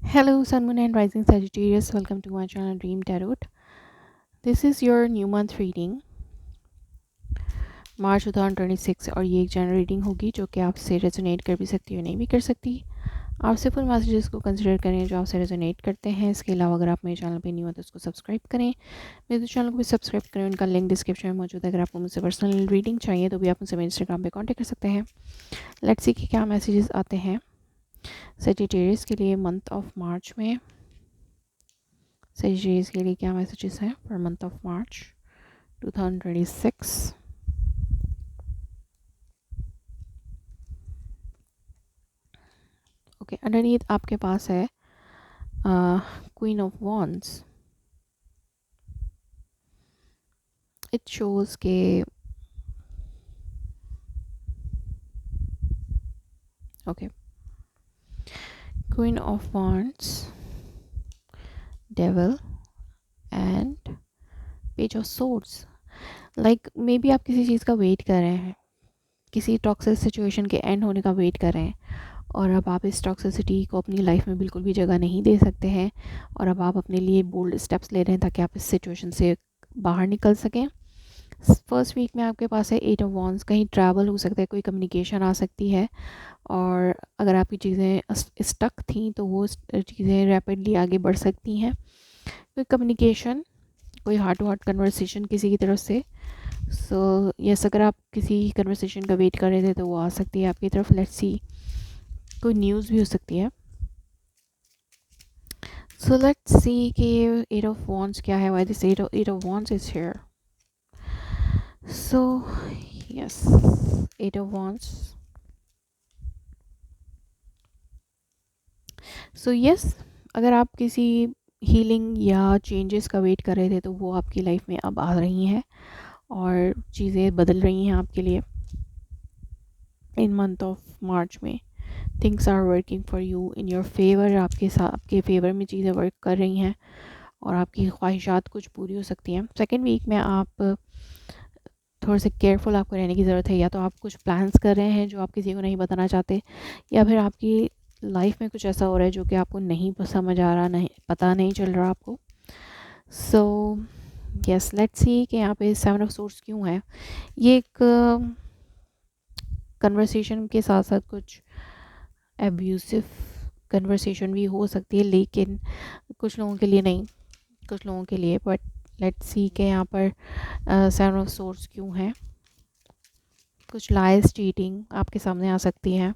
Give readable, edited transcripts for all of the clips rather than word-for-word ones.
Hello, Sun, Moon, and Rising Sagittarius. Welcome to my channel Dream Tarot. This is your new month reading, मार्च 2026, और ये एक general reading होगी जो कि आपसे रेजोनेट कर भी सकती है, नहीं भी कर सकती। आप सिंपल मैसेजेस को कंसिडर करें जो आपसे रेजोनेट करते हैं। इसके अलावा अगर आप मेरे चैनल पे न्यू हो तो उसको सब्सक्राइब करें, मेरे चैनल को भी सब्सक्राइब करें। उनका लिंक डिस्क्रिप्शन में मौजूद है। अगर आपको मुझसे पर्सनल रीडिंग चाहिए तो भी आप मुझसे मेरे इंस्टाग्राम पे कांटेक्ट कर सकते हैं। लेट्स सी कि क्या मैसेजेस आते हैं सेजिटेरियस के लिए मंथ ऑफ मार्च में। सेजिटेरियस के लिए क्या मैसेजेस हैं for month of March 2026। Okay, underneath आपके पास है queen of wands. It shows के okay, queen of wands, devil and page of swords. Like maybe आप किसी चीज़ का वेट कर रहे हैं, किसी टॉक्सिक सिचुएशन के एंड होने का वेट कर रहे हैं, और अब आप इस टॉक्सिसिटी को अपनी लाइफ में बिल्कुल भी जगह नहीं दे सकते हैं, और अब आप अपने लिए बोल्ड स्टेप्स ले रहे हैं ताकि आप इस सिचुएशन से बाहर निकल सकें। फर्स्ट वीक में आपके पास है एट ऑफ वॉन्ड्स। कहीं ट्रैवल हो सकता है, कोई कम्युनिकेशन आ सकती है, और अगर आपकी चीज़ें स्टक थी तो वो चीज़ें रैपिडली आगे बढ़ सकती हैं। कोई कम्युनिकेशन, कोई हार्ट टू हार्ट कन्वर्सेशन किसी की तरफ से। सो यस, अगर आप किसी कन्वर्सेशन का वेट कर रहे थे तो वो आ सकती है आपकी तरफ। लेट्स सी, कोई न्यूज़ भी हो सकती है। सो लेट्स सी कि एट ऑफ वॉन्ड्स क्या है, why this eight of wands is here. So yes, eight of wands. So yes, अगर आप किसी हीलिंग या चेंजेस का वेट कर रहे थे तो वो आपकी लाइफ में अब आ रही हैं और चीज़ें बदल रही हैं आपके लिए। इन मंथ ऑफ मार्च में things are working for you in your favour. आपके साथ, आपके फेवर में चीज़ें वर्क कर रही हैं और आपकी ख्वाहिशात कुछ पूरी हो सकती हैं। सेकेंड वीक में आप थोड़े से केयरफुल आपको रहने की ज़रूरत है। या तो आप कुछ प्लान्स कर रहे हैं जो आप किसी को नहीं बताना चाहते, या फिर आपकी लाइफ में कुछ ऐसा हो रहा है जो कि आपको नहीं समझ आ रहा, नहीं पता नहीं चल रहा आपको। सो यस, लेट्स सी कि यहाँ पे सेवन ऑफ सोर्स क्यों है। ये एक कन्वर्सेशन के साथ साथ कुछ एब्यूसिव कन्वर्सेशन भी हो सकती है, लेकिन कुछ लोगों के लिए नहीं, कुछ लोगों के लिए। बट लेट्स सी के यहाँ पर सेवन ऑफ सोर्स क्यों है। कुछ लाइज, चीटिंग आपके सामने आ सकती है।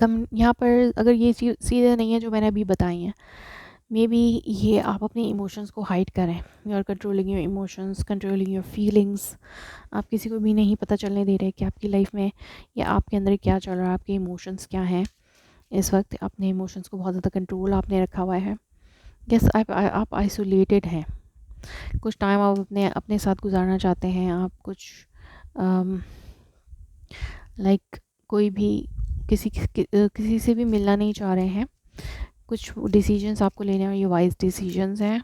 कम यहाँ पर अगर ये सीधे नहीं है जो मैंने अभी बताई हैं, मे बी ये आप अपने इमोशंस को हाइड करें। You are controlling your emotions, controlling your feelings. आप किसी को भी नहीं पता चलने दे रहे कि आपकी लाइफ में या आपके अंदर क्या चल रहा है, आपके इमोशंस क्या हैं। इस वक्त अपने इमोशंस को बहुत ज़्यादा कंट्रोल आपने रखा हुआ है। यस, आप आइसोलेटेड हैं। कुछ टाइम आप अपने अपने साथ गुजारना चाहते हैं। आप कुछ लाइक कोई भी किसी से भी मिलना नहीं चाह रहे हैं। कुछ डिसीजंस आपको लेने हैं, ये वाइज डिसीजंस हैं।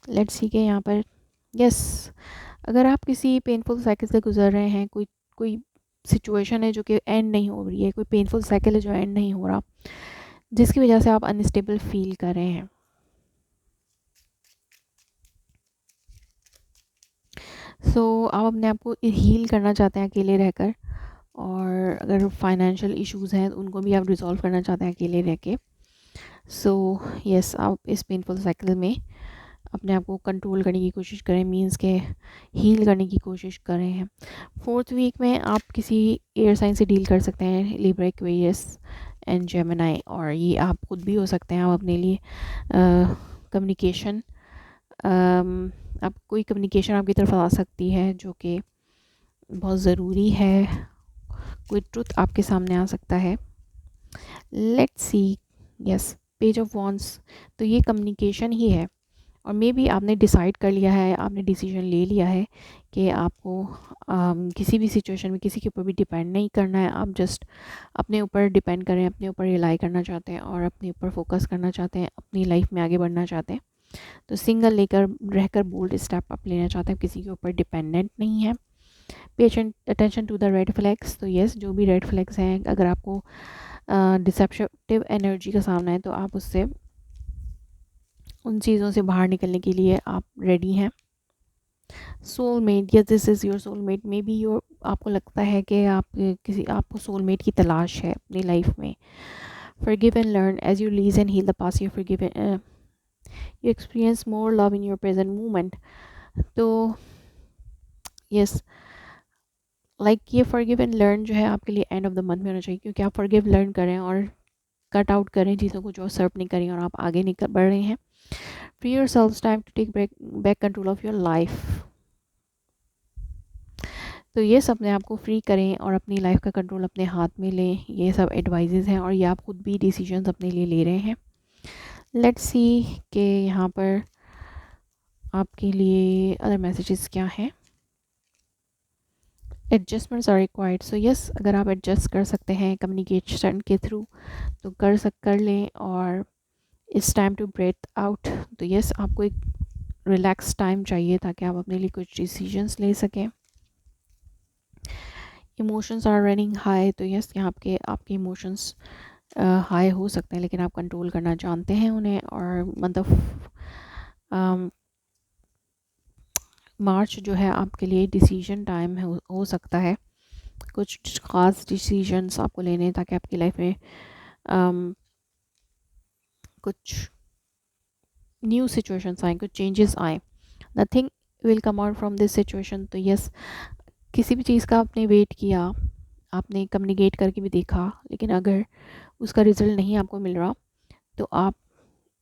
लेट्स सी के यहाँ पर यस, अगर आप किसी पेनफुल साइकिल से गुजर रहे हैं, कोई कोई सिचुएशन है जो कि एंड नहीं हो रही है, कोई पेनफुल साइकिल है जो एंड नहीं हो रहा, जिसकी वजह से आप अनस्टेबल फील कर रहे हैं। सो आप अपने आप को हील करना चाहते हैं अकेले रहकर, और अगर फाइनेंशियल इश्यूज़ हैं उनको भी आप रिजॉल्व करना चाहते हैं अकेले रह के। सो यस, आप इस पेनफुल साइकिल में अपने आप को कंट्रोल करने की कोशिश करें, मींस के हील करने की कोशिश कर रहे हैं। फोर्थ वीक में आप किसी एयर साइन से डील कर सकते हैं, लिब्रा, एक्वेरियस एंड जेमिनी, और ये आप खुद भी हो सकते हैं। आप अपने लिए कम्युनिकेशन, आप कोई कम्युनिकेशन आपकी तरफ आ सकती है जो कि बहुत ज़रूरी है। कोई ट्रुथ आपके सामने आ सकता है। Let's see, yes, page of wands, तो ये कम्युनिकेशन ही है। और मे बी आपने डिसाइड कर लिया है, आपने डिसीजन ले लिया है कि आपको किसी भी सिचुएशन में किसी के ऊपर भी डिपेंड नहीं करना है। आप जस्ट अपने ऊपर डिपेंड करें, अपने ऊपर रिलाई करना चाहते हैं और अपने ऊपर फोकस करना चाहते हैं, अपनी लाइफ में आगे बढ़ना चाहते हैं। तो सिंगल लेकर रहकर बोल्ड स्टेप आप लेना चाहते हैं, किसी के ऊपर डिपेंडेंट नहीं है। Pay attention to the red flags. तो यस, जो भी रेड फ्लैग्स हैं, अगर आपको डिसेप्टिव एनर्जी का सामना है तो आप उससे, उन चीज़ों से बाहर निकलने के लिए आप रेडी हैं। Soulmate, yes this is your soulmate. May be your, आपको लगता है कि आप किसी, आपको सोलमेट की तलाश है अपनी लाइफ में। Forgive and learn as you release and heal the past. You forgive you experience more love in your present moment. तो यस, लाइक ये forgive and learn जो है आपके लिए एंड ऑफ द मंथ में होना चाहिए, क्योंकि आप forgive learn करें और कट आउट करें चीज़ों को जो सर्व नहीं करें, और आप आगे निकल बढ़ रहे हैं। Free yourself, time to take back control of your life. तो ये सब अपने आप को फ्री करें और अपनी लाइफ का कंट्रोल अपने हाथ में लें। ये सब एडवाइजेज हैं और ये आप खुद भी डिसीजंस अपने लिए ले रहे हैं। लेट्स सी कि यहाँ पर आपके लिए अदर मैसेजेस क्या हैं। Adjustments are required. So yes, अगर आप एडजस्ट कर सकते हैं कम्युनिकेशन के थ्रू तो कर लें। और it's time to breathe out. तो यस, आपको एक रिलैक्स टाइम चाहिए ताकि आप अपने लिए कुछ डिसीजंस ले सकें। Emotions are running high. तो यस, यहाँ आपके इमोशंस हाई हो सकते हैं, लेकिन आप कंट्रोल करना जानते हैं उन्हें। और मतलब मार्च जो है आपके लिए डिसीजन टाइम हो सकता है। कुछ ख़ास डिसीजंस आपको लेने हैं ताकि आपकी लाइफ में कुछ न्यू सिचुएशंस आए, कुछ चेंजेस आए। Nothing will come out from this situation. तो यस, किसी भी चीज़ का आपने वेट किया, आपने कम्युनिकेट करके भी देखा, लेकिन अगर उसका रिजल्ट नहीं आपको मिल रहा तो आप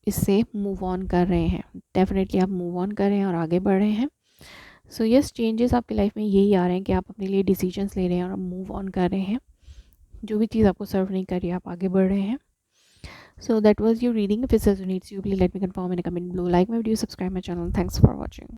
इससे मूव ऑन कर रहे हैं। डेफिनेटली आप मूव ऑन कर रहे हैं और आगे बढ़ रहे हैं। सो यस, चेंजेस आपकी लाइफ में यही आ रहे हैं कि आप अपने लिए डिसीजंस ले रहे हैं और मूव ऑन कर रहे हैं। जो भी चीज़ आपको सर्व नहीं कर रही, आप आगे बढ़ रहे हैं। So that was your reading. If it resonates you, please let me confirm in a comment below. Like my video, subscribe my channel. Thanks for watching.